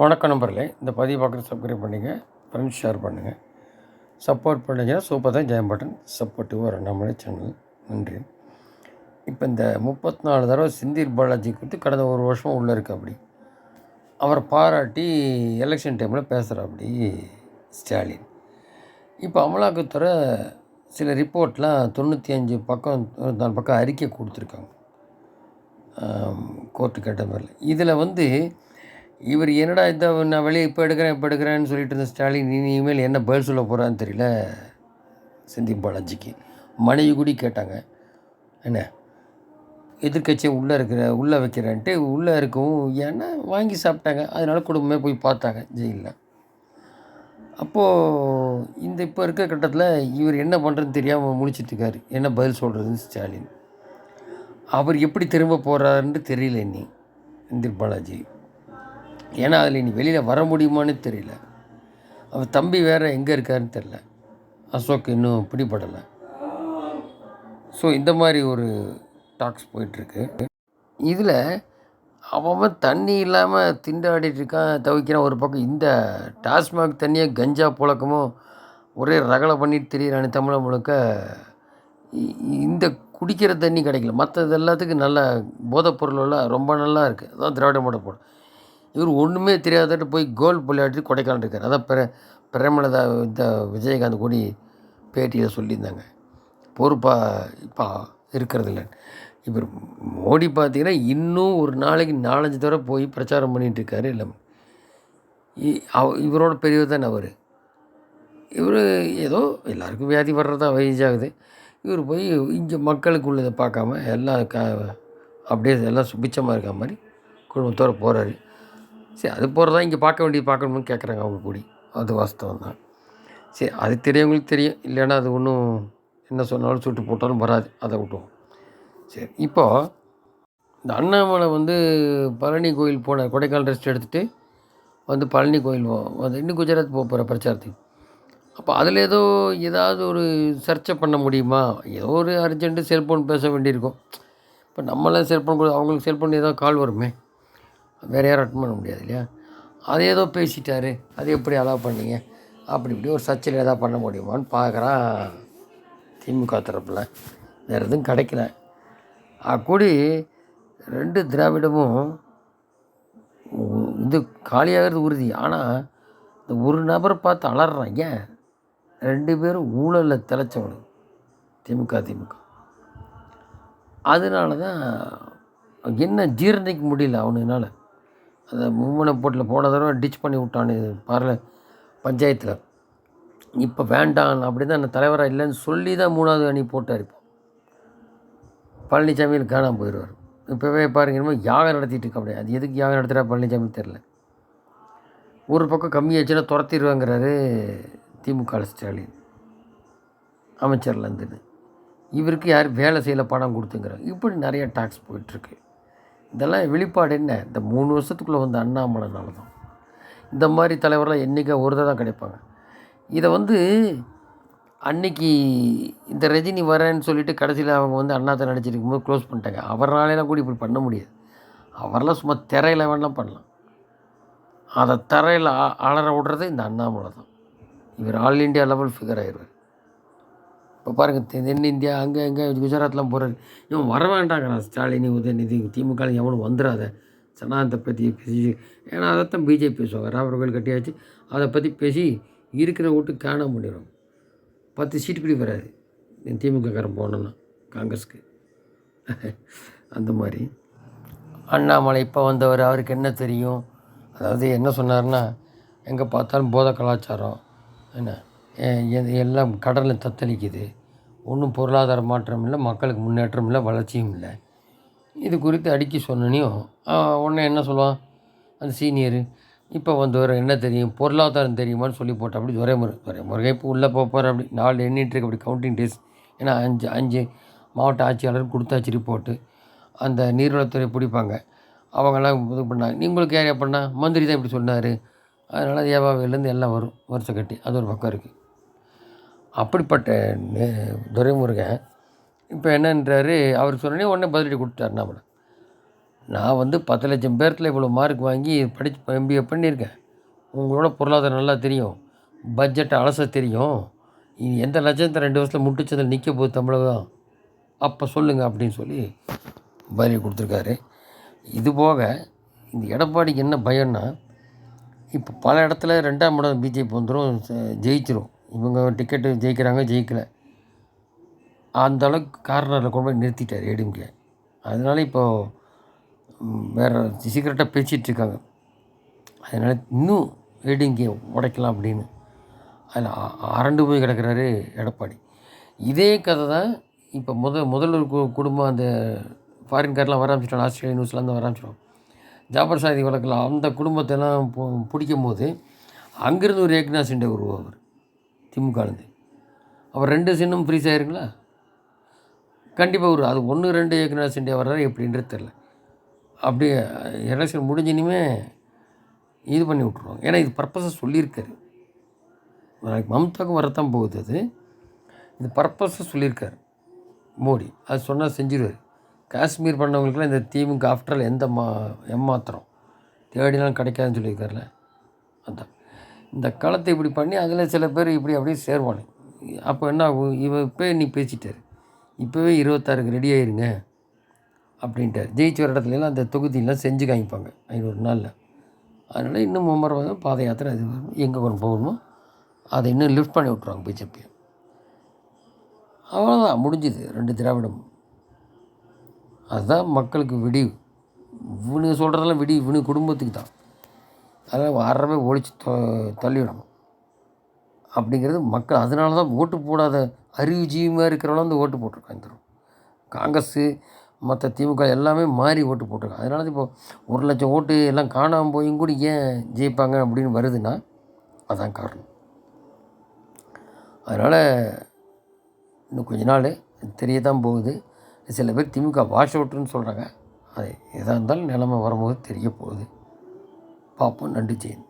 வணக்கம் நண்பர்களே, இந்த பதிவு பார்க்குறது சப்ஸ்கிரைப் பண்ணிங்க, ஃப்ரெண்ட்ஸ் ஷேர் பண்ணுங்கள், சப்போர்ட் பண்ணிங்கன்னா சூப்பர் தான். ஜெயம் பட்டன் சப்போர்ட்டிவ் ஒரு நம்மளே சேனல். நன்றி. இப்போ இந்த 34 தடவை செந்தில் பாலாஜி குறித்து கடந்த ஒரு வருஷம் உள்ளே இருக்கு. அப்படி அவரை பாராட்டி எலெக்ஷன் டைமில் பேசுகிறாப்படி ஸ்டாலின். இப்போ அமலாக்கத்துறை சில ரிப்போர்ட்லாம் 95 பக்கம் 94 பக்கம் அறிக்கை கொடுத்துருக்காங்க கோர்ட்டு கேட்ட மாதிரில. இதில் இவர் என்னடா நான் வெளியே இப்போ எடுக்கிறேன்னு சொல்லிட்டு இருந்த ஸ்டாலின் இனிமேல் என்ன பதில் சொல்ல போகிறான்னு தெரியல. செந்தில் பாலாஜிக்கு மனைவி கூடி கேட்டாங்க, என்ன எதிர்கட்சியை உள்ளே வைக்கிறேன்ட்டு உள்ளே இருக்கவும் ஏன்னா வாங்கி சாப்பிட்டாங்க. அதனால குடும்பமே போய் பார்த்தாங்க ஜெயிலில். அப்போது இப்போ இருக்கிற கட்டத்தில் இவர் என்ன பண்ணுறதுன்னு தெரியாமல் முழிச்சிட்ருக்காரு. என்ன பதில் சொல்கிறதுன்னு ஸ்டாலின். அவர் எப்படி திரும்ப போகிறாருன்னு தெரியல இன்னி செந்தில் பாலாஜி. ஏன்னா அதில் இனி வெளியில் வர முடியுமான்னு தெரியல. அவர் தம்பி வேறு எங்கே இருக்காருன்னு தெரில. அசோக் இன்னும் பிடிபடலை. ஸோ இந்த மாதிரி ஒரு டாக்ஸ் போயிட்டுருக்கு. இதில் அவன் தண்ணி இல்லாமல் திண்டாடிட்டு இருக்கான், தவிக்கிறான். ஒரு பக்கம் இந்த டாஸ்மாக் தண்ணியை கஞ்சா புழக்கமும் ஒரே ரகலை பண்ணிட்டு தெரியிறானு தமிழை முழுக்க. இந்த குடிக்கிற தண்ணி கிடைக்கல. மற்றது எல்லாத்துக்கும் நல்ல போதைப் பொருளெல்லாம் ரொம்ப நல்லா இருக்குது. அதான் திராவிட மாடல் போடும். இவர் ஒன்றுமே தெரியாதட்டு போய் கோல் விளையாட்டு கொடைக்கானல் இருக்கார். அதான் பிரேமலதா இந்த விஜயகாந்த் கூடி பேட்டியில் சொல்லியிருந்தாங்க. பொறுப்பாக இப்போ இருக்கிறதில்ல. இவர் மோடி பார்த்திங்கன்னா இன்னும் ஒரு நாளைக்கு 4-5 தடவை போய் பிரச்சாரம் பண்ணிகிட்டு இருக்காரு. இல்லை இவரோட பெரியவர் தானே அவர். இவர் ஏதோ எல்லாருக்கும் வியாதி வர்றதா வயசாகுது. இவர் போய் இங்கே மக்களுக்கு உள்ளதை பார்க்காம எல்லாம் அப்படியே எல்லாம் சுபிச்சமாக இருக்க மாதிரி குடும்பத்தோடு போகிறாரு. சரி, அது போகிறதா இங்கே பார்க்க வேண்டியது பார்க்கணும்னு கேட்குறாங்க அவங்க கூடி. அது வாஸ்தவம் தான். சரி, அது தெரியவங்களுக்கு தெரியும். இல்லைன்னா அது ஒன்றும் என்ன சொன்னாலும் சுட்டு போட்டாலும் வராது. அதை விட்டுவோம். சரி, இப்போது இந்த அண்ணாமலை பழனி கோயில் போனார். கொடைக்கானல் ரெஸ்ட் எடுத்துகிட்டு பழனி கோயில் இன்னும் குஜராத் போகிற பிரச்சாரத்துக்கு. அப்போ அதில் ஏதாவது ஒரு சர்ச்சை பண்ண முடியுமா? ஏதோ ஒரு அர்ஜென்ட்டு செல்ஃபோன் பேச வேண்டியிருக்கும். இப்போ நம்மளாம் செல்ஃபோன் அவங்களுக்கு செல்ஃபோன் ஏதோ கால் வருமே, வேறு யாரும் அட்டன் பண்ண முடியாது இல்லையா? அதை ஏதோ பேசிட்டாரு, அது எப்படி அலோவ் பண்ணீங்க, அப்படி இப்படி ஒரு சர்ச்சையில் எதாவது பண்ண முடியுமான்னு பார்க்குறான் திமுக தரப்பில். வேறு எதுவும் கிடைக்கல. கூடி 2 திராவிடமும் காலியாகிறது உறுதி. ஆனால் இந்த ஒரு நபரை பார்த்து அலறான். ஏன் 2 பேரும் ஊழலில் திளைச்சவனு திமுக. அதனால தான் என்ன ஜீரணிக்க முடியல அவனுனால. அந்த மும்முனை போட்டில் போன தடவை டிச் பண்ணி விட்டான்னு பஞ்சாயத்தில். இப்போ வேண்டாம் அப்படி தான் அந்த தலைவராக இல்லைன்னு சொல்லி தான் 3வது அணி போட்டார். இப்போ பழனிசாமியில் காணாமல் போயிடுவார். இப்போவே பாருங்க, என்னமோ யாகம் நடத்திட்டு இருக்க. அப்படியே அது எதுக்கு யாகம் நடத்துகிறா பழனிசாமி தெரில. ஒரு பக்கம் கம்மியாச்சுன்னா துரத்திடுவாங்கிறாரு திமுக ஸ்டாலின் அமைச்சர்லேருந்துன்னு. இவருக்கு யார் வேலை செய்யலை, பணம் கொடுத்துங்கிறாங்க. இப்படி நிறைய டாக்ஸ் போயிட்டுருக்கு. இதெல்லாம் வெளிப்பாடு என்ன? இந்த 3 வருஷத்துக்குள்ளே வந்த அண்ணாமலைனால தான். இந்த மாதிரி தலைவரெலாம் என்றைக்கா ஒரு தான் கிடைப்பாங்க. இதை அன்னைக்கு இந்த ரஜினி வரேன்னு சொல்லிவிட்டு கடைசியில் அவங்க அண்ணாத்தை நடிச்சிட்டு இருக்கும்போது க்ளோஸ் பண்ணிட்டாங்க. அவராலெலாம் கூட இப்படி பண்ண முடியாது. அவரெல்லாம் சும்மா திரையில் வேணால் பண்ணலாம். அதை தரையில் அலற விடுறது இந்த அண்ணாமலை தான். இவர் ஆல் இண்டியா லெவல் ஃபிகர் ஆயிடுவார். இப்போ பாருங்கள், தென்னிந்தியா அங்கே குஜராத்லாம் போகிறாரு. இவன் வர வேண்டாங்கிறான் ஸ்டாலின், உதயநிதி, திமுக எவனும் வந்துடாத சனாதனத்தை பற்றி பேசி. ஏன்னா அதைத்தான் பிஜேபி பேசுவாங்க. ராமர் கோயில் கட்டியாச்சு, அதை பற்றி பேசி இருக்கிற ஓட்டு காணாம பண்ணிடும். 10 சீட்டு கூட வராது திமுககாரன் போனோன்னா காங்கிரஸுக்கு. அந்த மாதிரி அண்ணாமலை இப்போ வந்தவர், அவருக்கு என்ன தெரியும்? அதாவது என்ன சொன்னார்னா, எங்கே பார்த்தாலும் போதை கலாச்சாரம், என்ன எல்லாம் கடலில் தத்தளிக்குது, ஒன்றும் பொருளாதார மாற்றம் இல்லை, மக்களுக்கு முன்னேற்றம் இல்லை, வளர்ச்சியும் இல்லை. இது குறித்து அடிக்கி சொன்னனையும் உடனே என்ன சொல்லுவான் அந்த சீனியரு, இப்போ வந்தவர் என்ன தெரியும், பொருளாதாரம் தெரியுமான்னு சொல்லி போட்டால் அப்படி துரைமுருகன் இப்போ உள்ளே போப்பார். அப்படி 4 எண்ணிட்டுருக்கு. அப்படி கவுண்டிங் டேஸ். ஏன்னா 5 மாவட்ட ஆட்சியாளர் கொடுத்தாச்சு ரிப்போர்ட்டு. அந்த நீர்வளத்துறை பிடிப்பாங்க, அவங்கெல்லாம் இது பண்ணாங்க. உங்களுக்கு யார் பண்ணால் மந்திரி தான் இப்படி சொன்னார், அதனால் ஏவாவிலேருந்து எல்லாம் வரும் வருஷம் கட்டி. அது ஒரு பக்கம் இருக்குது. அப்படிப்பட்ட துரைமுருகன் இப்போ என்னன்றாரு, அவர் சொன்னே உடனே பதிலடி கொடுத்தாரு. நான் வந்து 10,00,000 பேர்த்தில் இவ்வளோ மார்க் வாங்கி படித்து எம்பிஏ பண்ணியிருக்கேன். உங்களோட பொருளாதாரம் நல்லா தெரியும். பட்ஜெட் அலச தெரியும். இது எந்த லட்சத்தை 2 வருஷத்தில் முட்டுச்சந்தில் நிற்க போகுது தமிழகம், அப்போ சொல்லுங்கள் அப்படின்னு சொல்லி பதில் கொடுத்துருக்காரு. இது போக இந்த எடப்பாடிக்கு என்ன பயம்னா, இப்போ பல இடத்துல 2ஆம் இடம் பிஜேபி வந்துடும், ஜெயிச்சிரும். இவங்க டிக்கெட்டு ஜெயிக்கிறாங்க, ஜெயிக்கலை, அந்த அளவுக்கு கார்னரில் கொண்டு போய் நிறுத்திட்டார் ஏடிஎம்கே. அதனால இப்போது வேறு சீக்கிரட்டாக பேசிகிட்ருக்காங்க. அதனால் இன்னும் ஏடிஎம்கே உடைக்கலாம் அப்படின்னு அதில் அரண்டு போய் கிடக்கிறாரு எடப்பாடி. இதே கதை தான் இப்போ முதல்வர் குடும்பம் அந்த ஃபாரின்காரெலாம் வர ஆரம்பிச்சிட்டோம், ஆஸ்திரேலியா நியூஸ்லேருந்து வர ஆரம்பிச்சிட்டோம். ஜாபர் சாதி வழக்கில் அந்த குடும்பத்தெல்லாம் பிடிக்கும் போது அங்கேருந்து ஒரு ஏக்நாத் சிண்டே உருவாவார் திமுகலேருந்து. அவர் 2 சின்னம் ஃப்ரீஸ் ஆகிருங்களா? கண்டிப்பாக அது 1, 2 ஏக்நாத் சிண்டே வர்றாரு எப்படின்றது தெரில. அப்படியே எலெக்ஷன் முடிஞ்சினுமே இது பண்ணி விட்ருவாங்க. ஏன்னா இது பர்பஸாக சொல்லியிருக்காரு. நாளைக்கு மம்தாவுக்கும் வரத்தான் போகுது. அது இது பர்பஸாக சொல்லியிருக்காரு மோடி. அது சொன்னால் செஞ்சிடுவார். காஷ்மீர் பண்ணவங்களுக்குலாம் இந்த திமுக ஆஃப்டரால் எந்த ஏமாத்திரம் தேடினாலும் கிடைக்காதுன்னு சொல்லியிருக்காருல, அதுதான். இந்த களத்தை இப்படி பண்ணி அதில் சில பேர் இப்படி அப்படியே சேருவானு. அப்போ என்ன ஆகும், இப்போவே நீ பேசிட்டார், இப்போவே 26க்கு ரெடி ஆயிருங்க அப்படின்ட்டார். ஜெயிச்சு வர இடத்துலலாம் அந்த தொகுதியெலாம் செஞ்சு காமிப்பாங்க 500 நாளில். அதனால் இன்னும் மும்மரமாக பாத யாத்திரை அது எங்கே கொண்டு போகணுமோ அதை இன்னும் லிஃப்ட் பண்ணி விட்ருவாங்க பிஜேபி. அவ்வளோதான், முடிஞ்சுது 2 திராவிடம். அதுதான் மக்களுக்கு விடிவு. இவனுங்க சொல்கிறதெல்லாம் விடிவு இவனுக்கு குடும்பத்துக்கு தான். அதனால் வரவே ஒழிச்சு தள்ளிவிடணும் அப்படிங்கிறது மக்கள். அதனால தான் ஓட்டு போடாத அறிவுஜீவியமாக இருக்கிறவங்களும் வந்து ஓட்டு போட்டிருக்காங்க. தரும் காங்கிரஸு மற்ற திமுக எல்லாமே மாறி ஓட்டு போட்டிருக்காங்க. அதனால தான் இப்போது 1,00,000 ஓட்டு எல்லாம் காணாமல் போயும் கூட ஏன் ஜெயிப்பாங்க அப்படின்னு வருதுன்னா அதான் காரணம். அதனால் இன்னும் கொஞ்ச நாள் தெரிய தான் போகுது. சில பேர் திமுக வாஷ் அவுட்டுன்னு சொல்கிறாங்க. அது எதாக இருந்தாலும் நிலைமை வரும்போது தெரிய போகுது. பார்ப்போம். நன்றி. ஜெயந்த்.